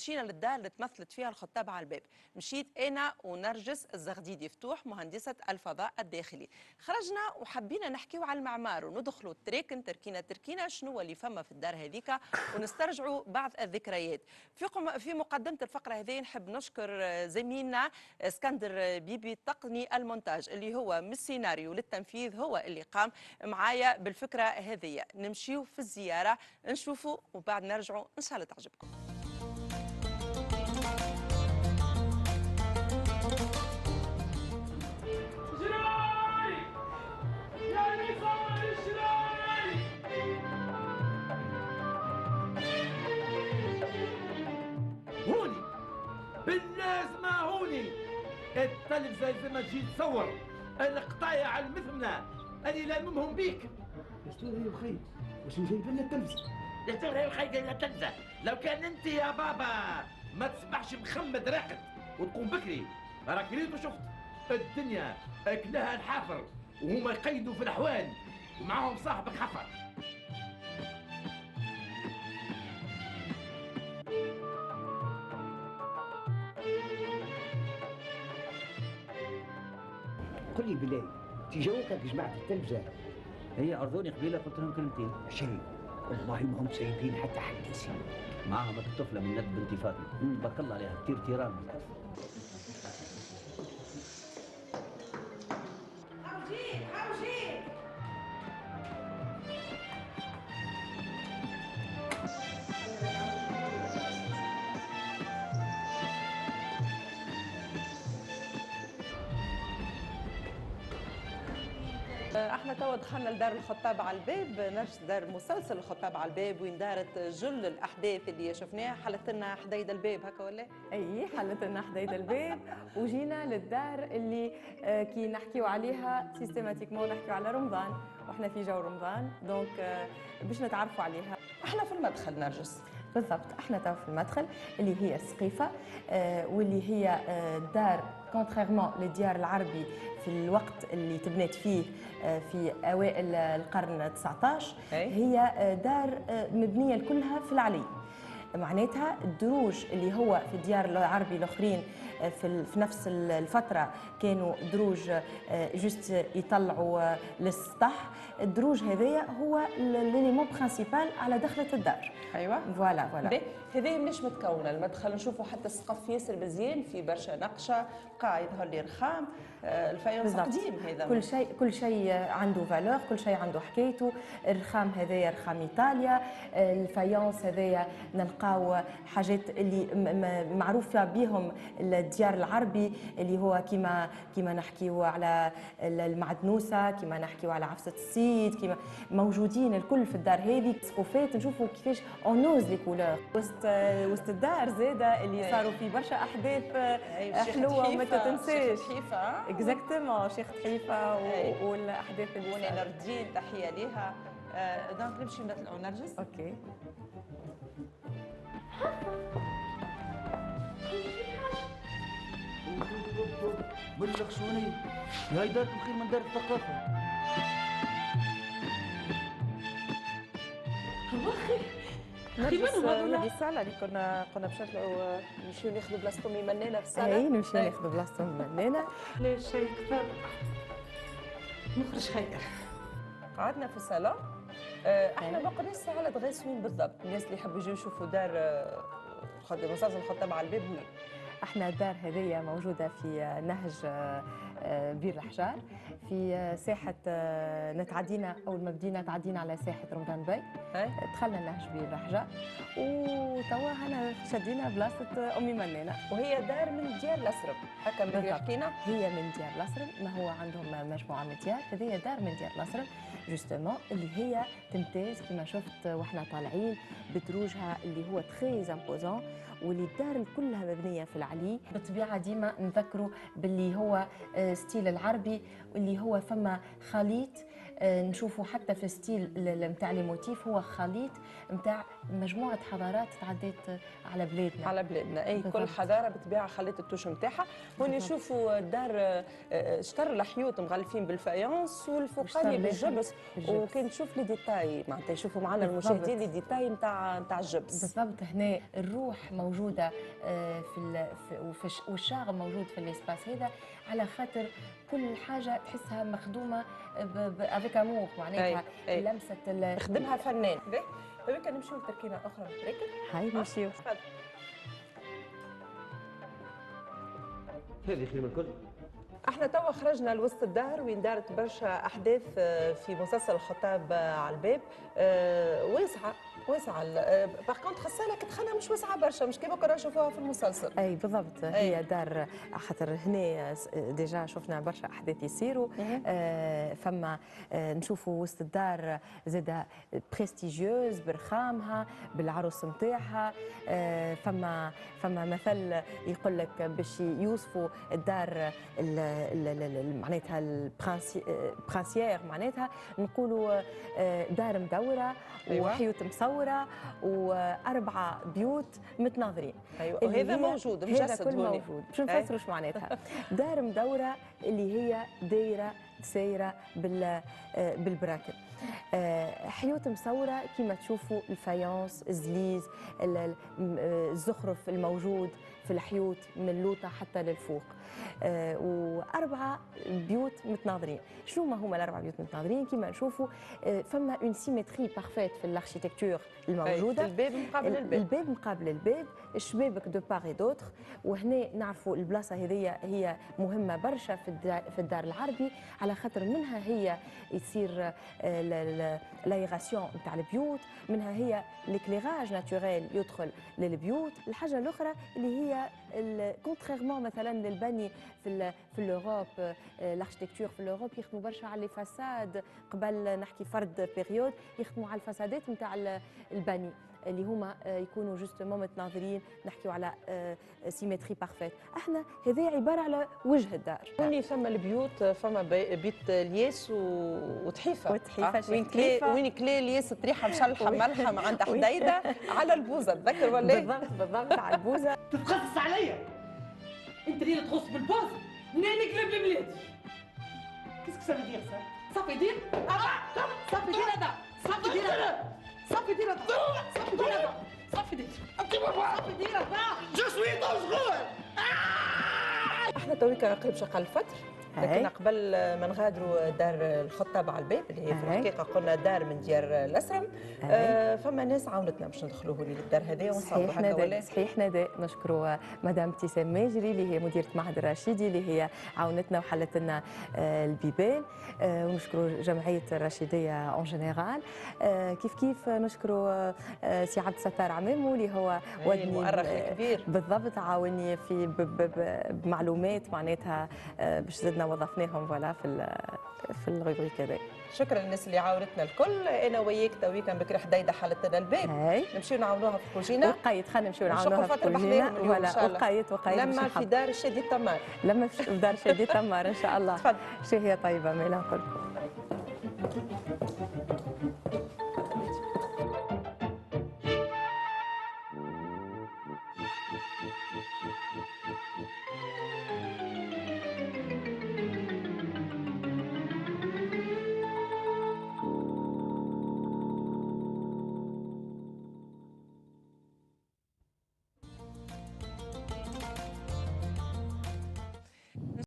مشينا للدار اللي تمثلت فيها الخطاب على الباب. مشيت انا ونرجس الزغديدي فتوح مهندسه الفضاء الداخلي. خرجنا وحبينا نحكيو على المعمار وندخلوا التريكن تركينا شنو اللي فما في الدار هذيك ونسترجعوا بعض الذكريات. في مقدمه الفقره هذه نحب نشكر زميلنا اسكندر بيبي التقني المونتاج اللي هو من السيناريو للتنفيذ هو اللي قام معايا بالفكره هذه. نمشيو في الزياره نشوفوا وبعد نرجعوا ان شاء الله تعجبكم. هوني باللازمة هوني التلفزة لازم تجي تصور القطايع المثمنة اللي لاممهم بيك. دستور يا بخي واش جايب لنا التلفزة؟ دستور يا بخي جايب لنا التلفزة. لو كان انت يا بابا ما تصبحش مخمد راقد وتقوم بكري راك ريت وشفت الدنيا اكلها الحافر وهما يقيدوا في الاحوال ومعاهم صاحبك حفر. قل لي بالله تجاوك جماعة التلفزة؟ هي عرضوني قبيله قلت لهم كلمتين. شيء والله ما هم سايبين حتى حديثي. معاهم الطفله من ند بنتي فاطمه تبارك الله عليها كثير تيران. احنا توا دخلنا لدار الخطاب على الباب، نفس دار مسلسل الخطاب على الباب وين دارت جل الاحداث اللي شفناها. حلت لنا حديد الباب هكا ولا؟ اي حلت لنا حديد الباب وجينا للدار اللي كي نحكيو عليها سيستماتيكمون نحكيو على رمضان واحنا في جو رمضان دونك باش نتعرفوا عليها. احنا في المدخل نرجس. بالضبط احنا تو في المدخل اللي هي السقيفه واللي هي دار كونتريرمون للديار العربي في الوقت اللي تبنات فيه في اوائل القرن 19 هي دار مبنيه كلها في العلي. معناتها الدروج اللي هو في الديار العربي الاخرين في نفس الفتره كانوا دروج جست يطلعوا للسطح. الدروج هذايا هو ليليمون برينسيبال على دخله الدار. ايوه فوالا هذه مش متكونه المدخل. نشوفوا حتى السقف ياسر مزيان في برشا نقشه بقى يظهر لي رخام. الفايونس قديم هذا. كل شيء عنده فالور، كل شيء عنده حكايته. الرخام هذايا رخام ايطاليا. الفايونس هذايا نلقاو حاجات اللي معروفه بهم الديار العربي اللي هو كيما نحكيو على المعدنوسه، كيما نحكيو على عفسه السيد، كيما موجودين الكل في الدار هذه. سقوفات نشوفوا كيفاش اونوز لي كولور وسط الدار زاده اللي صاروا في برشا احداث حلوه وما تتنساش. شيخ تحيفه اكزاكتومون شيخ تحيفه والاحداث اللي وني نردين تحيه ليها. دونك نمشي نطلعوا نرجس. اوكي بلغ شوني هاي داركم خير من دار الثقافه. هذه الصالة اللي كنا بشكل نمشيو ناخذوا بلاصتهم يمنينا في الصالة. اي نمشيو ناخذوا بلاصتهم يمنينا. ليش شيء كثر نخرج خير. قعدنا في الصالة. احنا باقي ناس على غاسوين بالضبط. الناس اللي يحبوا يجوا يشوفوا دار مسلسل الخطاب على الباب وين. احنا الدار هذيا موجوده في نهج بير الحجار في ساحه نتعدينا اول ما بدينا تعدينا على ساحه رمضان باي. دخلنا نهج بير الحجار وتوا هنا شدينا بلاصه امي منانه. وهي دار من ديار الاسرب هكا من حكينا. هي من ديار الاسرب. ما هو عندهم مجموعه من الديار. هذه دار من ديار الاسرب جوستومون اللي هي تمتاز كما شفت واحنا طالعين بدروجها اللي هو تري امبوزون واللي الدار كلها مبنيه في العلي. بالطبيعه ديما نذكروا باللي هو ستيل العربي واللي هو فما خليط نشوفوا حتى في ستيل نتاع لي موتيف هو خليط نتاع مجموعه حضارات تعديت على بلادنا. على بلادنا اي بالضبط. كل حضاره بطبيعه خلت التوش نتاعها. هون بالضبط. نشوفوا الدار شطر الحيوط مغلفين بالفايونس والفوقاني شطر بالجبس، بالجبس. وكان تشوف لي ديتاي معناتها يشوفوا معنا بالضبط. المشاهدين لي ديتاي نتاع الجبس. بالضبط. هنا الروح موجوده والشاغ موجود في الاسباس هذا، على خاطر كل حاجه تحسها مخدومه افيك امور، معناتها أي. لمسه خدمها فنان. طيب كان نمشيو لتركيبه اخرى نتركب. هاي نمشيو. هذه خير من الكل. احنا توا خرجنا لوسط الدار وين دارت برشا احداث في مسلسل الخطاب على الباب. واسعه باغ كونت خاصه لك دخلها مش واسعه برشا، مش كيما كنا نشوفوها في المسلسل. اي بالضبط. هي دار خاطر هنا ديجا شفنا برشا احداث يصيروا. فما نشوفوا وسط الدار زاده بريستيجيوز برخامها بالعروس نتاعها. فما مثل يقول لك باش يوصفوا الدار معناتها البرانسيير، معناتها نقولوا دار مدوره. أيوة. وحيوت مصوره واربعه بيوت متناظرين. ايوه وهذا موجود مجسد هذا كل هوني. موجود. باش نفسروا ايش معناتها. دار مدوره اللي هي دايره سايره بالبراكن. حيوت مصوره كما تشوفوا الفايونس، الزليز، الزخرف الموجود في الحيوت من اللوطه حتى للفوق. واربعه بيوت متناظرين. شنو ما هما الاربعه بيوت متناظرين؟ كما نشوفوا فما اون سيمتري بارفيت في الاركيتكتور الموجوده. الباب مقابل الباب مقابل الباب، الشبابك دو باغ دوتر. وهنا نعرفوا البلاصه هذه هي مهمه برشا في الدار العربي، على خاطر منها هي يصير لايغاسيون نتاع البيوت، منها هي ليكليراج ناتوريل يدخل للبيوت. الحاجه الاخرى اللي هي كونتريرمون مثلا للبني في الاوروب، الاركتيكتور في الاوروب يخدموا برشا على لي فاساد. قبل نحكي فرد بيريود يخدموا على الفسادات نتاع البني اللي هما يكونوا جوستومون متناظرين، نحكيو على سيمتري بارفيت. احنا هذه عباره على وجه الدار. هوني ثم البيوت، فما بيت الياس وتحيفه. وين كلي الياس طريحه مشلحه ملحه مع عند حديده على البوزه، تذكر ولا؟ بالضبط على البوزه. تتخصص عليا انت اللي تغص بالبوز منين نقلب لبلادي. كيسك سافي دير صافي دير صافي دير هذا صافي دير هذا صافي دير هذا صافي دير هذا صافي دير صافي دير هذا جو سوي دونجرو. احنا تويكا قريب شقة الفتر، لكن قبل ما نغادروا دار الخطاب على الباب اللي هي في الحقيقه قلنا دار من ديار الاسرم. فما ناس عاونتنا باش ندخلوه للدار هذه ونصوروا هكا ولا صحيح. نداء نشكروا مدام ابتسام ماجري اللي هي مديره معهد الرشيدي اللي هي عاونتنا وحلت لنا البيبان. ونشكروا جمعيه الرشيديه اون جينيرال. كيف نشكروا سي عبد الستار عمامو اللي هو ودني المؤرخ الكبير بالضبط، عاوني في بمعلومات معناتها باش زدنا وظفناهم فوالا في الروبريك هذا. شكرا للناس اللي عاونتنا الكل. انا وياك تويكا بكري حديده حلت لنا الباب، نمشيو نعاونوها في الكوجينه. وقايت خلينا نمشيو نعاونوها في الكوجينه ولا وقايت لما في دار الشادي التمار. لما في دار الشادي التمار ان شاء الله. تفضل. شهيه طيبه ما نقول لكم.